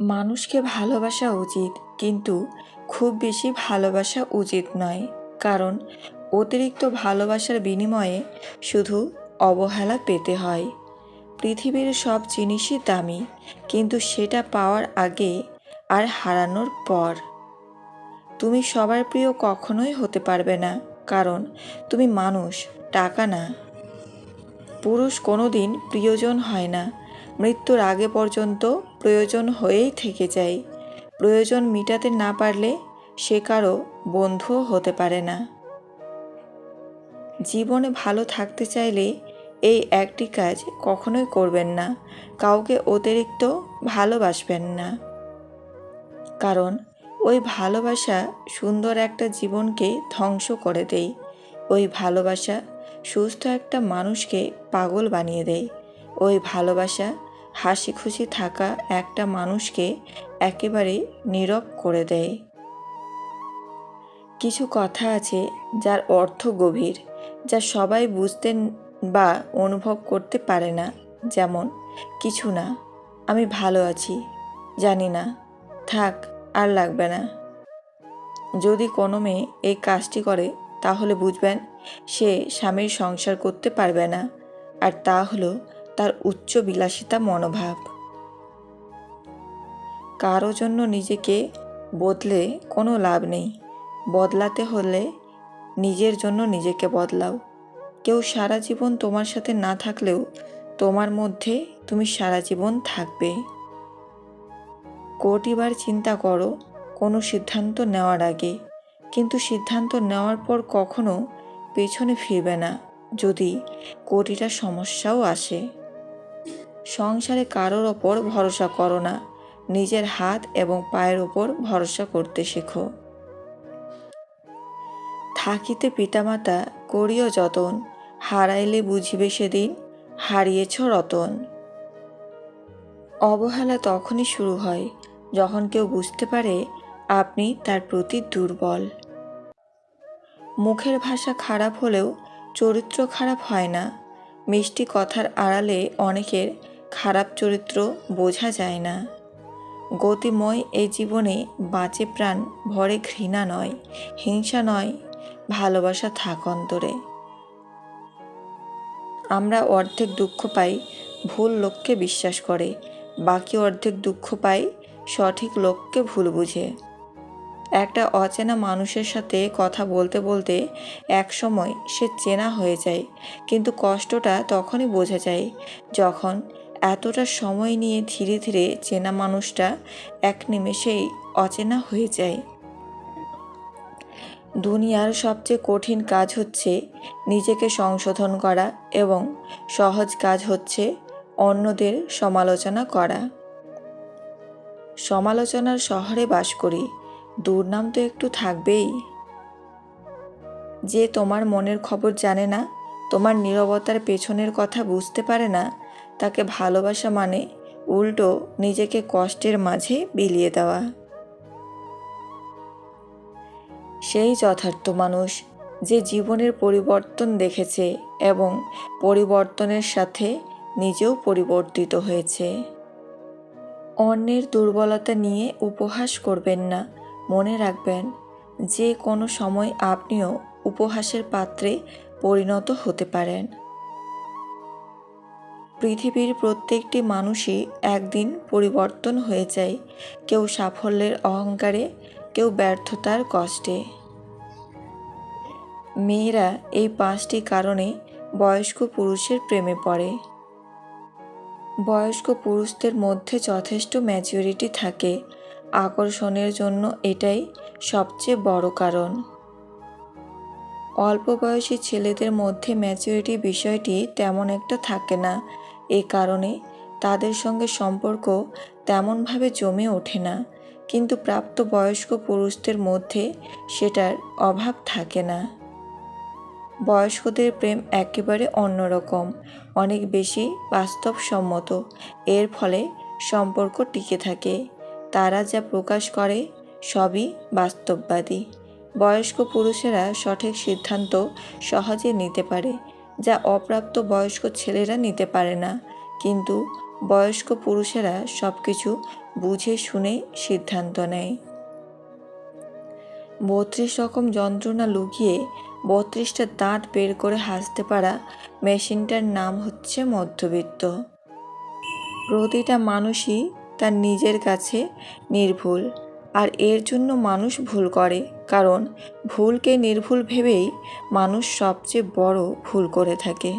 মানুষকে ভালোবাসা উচিত, কিন্তু খুব বেশি ভালোবাসা উচিত নয়। কারণ অতিরিক্ত ভালোবাসার বিনিময়ে শুধু অবহেলা পেতে হয়। পৃথিবীর সব জিনিসই দামি, কিন্তু সেটা পাওয়ার আগে আর হারানোর পর। তুমি সবার প্রিয় কখনোই হতে পারবে না, কারণ তুমি মানুষ, টাকা না। পুরুষ কোনোদিন প্রিয়জন হয় না, মৃত্যুর আগে পর্যন্ত প্রয়োজন হয়েই থেকে যায়। প্রয়োজন মিটাতে না পারলে সে কারো বন্ধুও হতে পারে না। জীবনে ভালো থাকতে চাইলে এই একটি কাজ কখনোই করবেন না: কাউকে অতিরিক্ত ভালোবাসবেন না। কারণ ওই ভালোবাসা সুন্দর একটা জীবনকে ধ্বংস করে দেয়। ওই ভালোবাসা সুস্থ একটা মানুষকে পাগল বানিয়ে দেয়। ওই ভালোবাসা হাসি খুশি থাকা একটা মানুষকে একেবারে নীরব করে দেয়। কিছু কথা আছে যার অর্থ গভীর, যা সবাই বুঝতে বা অনুভব করতে পারে না। যেমন, কিছু না, আমি ভালো আছি, জানি না, থাক, আর লাগবে না। যদি কোনো মেয়ে এই কাজটি করে, তাহলে বুঝবেন সে স্বামীর সংসার করতে পারবে না, আর তা হলো তার উচ্চ বিলাসিতা মনোভাব। কারো জন্য নিজেকে বদলে কোনো লাভ নেই। বদলাতে হলে নিজের জন্য নিজেকে বদলাও। কেউ সারা জীবন তোমার সাথে না থাকলেও তোমার মধ্যে তুমি সারা জীবন থাকবে। কোটিবার চিন্তা করো কোনো সিদ্ধান্ত নেওয়ার আগে, কিন্তু সিদ্ধান্ত নেওয়ার পর কখনো পেছনে ফিরবে না, যদি কোটিটা সমস্যাও আসে। সংসারে কারোর ওপর ভরসা করো না, নিজের হাত এবং পায়ের ওপর ভরসা করতে শেখো। থাকিতে পিতামাতা করিও যতন, হারাইলে বুঝিবে সেদিন হারিয়েছ রতন। অবহেলা তখনই শুরু হয় যখন কেউ বুঝতে পারে আপনি তার প্রতি দুর্বল। মুখের ভাষা খারাপ হলেও চরিত্র খারাপ হয় না। মিষ্টি কথার আড়ালে অনেকের খারাপ চরিত্র বোঝা যায় না। গতিময় এই জীবনে বাঁচে প্রাণ ভরে ঘৃণা নয়, হিংসা নয়, ভালোবাসা থাক অন্তরে। আমরা অর্ধেক দুঃখ পাই ভুল লোককে বিশ্বাস করে, বাকি অর্ধেক দুঃখ পাই সঠিক লোককে ভুল বুঝে। একটা অচেনা মানুষের সাথে কথা বলতে বলতে এক সময় সে চেনা হয়ে যায়, কিন্তু কষ্টটা তখনই বোঝা যায় যখন এতটা সময় নিয়ে ধীরে ধীরে চেনা মানুষটা এক নিমেষেই অচেনা হয়ে যায়। দুনিয়ার সবচেয়ে কঠিন কাজ হচ্ছে নিজেকে সংশোধন করা, এবং সহজ কাজ হচ্ছে অন্যদের সমালোচনা করা। সমালোচনার শহরে বাস করি, দুর্নাম তো একটু থাকবেই। যে তোমার মনের খবর জানে না, তোমার নীরবতার পেছনের কথা বুঝতে পারে না, তাকে ভালোবাসা মানে উল্টো নিজেকে কষ্টের মাঝে বিলিয়ে দেওয়া। সেই যথার্থ মানুষ যে জীবনের পরিবর্তন দেখেছে এবং পরিবর্তনের সাথে নিজেও পরিবর্তিত হয়েছে। অন্যের দুর্বলতা নিয়ে উপহাস করবেন না। মনে রাখবেন, যে কোনো সময় আপনিও উপহাসের পাত্রে পরিণত হতে পারেন। পৃথিবীর প্রত্যেকটি মানুষই একদিন পরিবর্তন হয়ে যায়, কেউ সাফল্যের অহংকারে, কেউ ব্যর্থতার কষ্টে। মেয়েরা এই 5টি কারণে বয়স্ক পুরুষের প্রেমে পড়ে। বয়স্ক পুরুষদের মধ্যে যথেষ্ট ম্যাচুরিটি থাকে, আকর্ষণের জন্য এটাই সবচেয়ে বড় কারণ। অল্প বয়সী ছেলেদের মধ্যে ম্যাচুরিটি বিষয়টি তেমন একটা থাকে না, এ কারণে তাদের সঙ্গে সম্পর্ক তেমনভাবে জমে ওঠে না। কিন্তু প্রাপ্তবয়স্ক পুরুষদের মধ্যে সেটার অভাব থাকে না। বয়স্কদের প্রেম একেবারে অন্যরকম, অনেক বেশি বাস্তবসম্মত। এর ফলে সম্পর্ক টিকে থাকে। তারা যা প্রকাশ করে সবই বাস্তববাদী। বয়স্ক পুরুষেরা সঠিক সিদ্ধান্ত সহজে নিতে পারে, যা অপ্রাপ্ত বয়স্ক ছেলেরা নিতে পারে না। কিন্তু বয়স্ক পুরুষেরা সব কিছু বুঝে শুনে সিদ্ধান্ত নেয়। 32 রকম যন্ত্রণা লুকিয়ে 32টা দাঁত বের করে হাসতে পারা মেশিনটার নাম হচ্ছে মধ্যবিত্ত। প্রতিটা মানুষই তার নিজের কাছে নির্ভুল, আর এর জন্য মানুষ ভুল করে, কারণ ভুলকে নির্ভুল ভেবেই মানুষ সবচেয়ে বড় ভুল করে থাকে।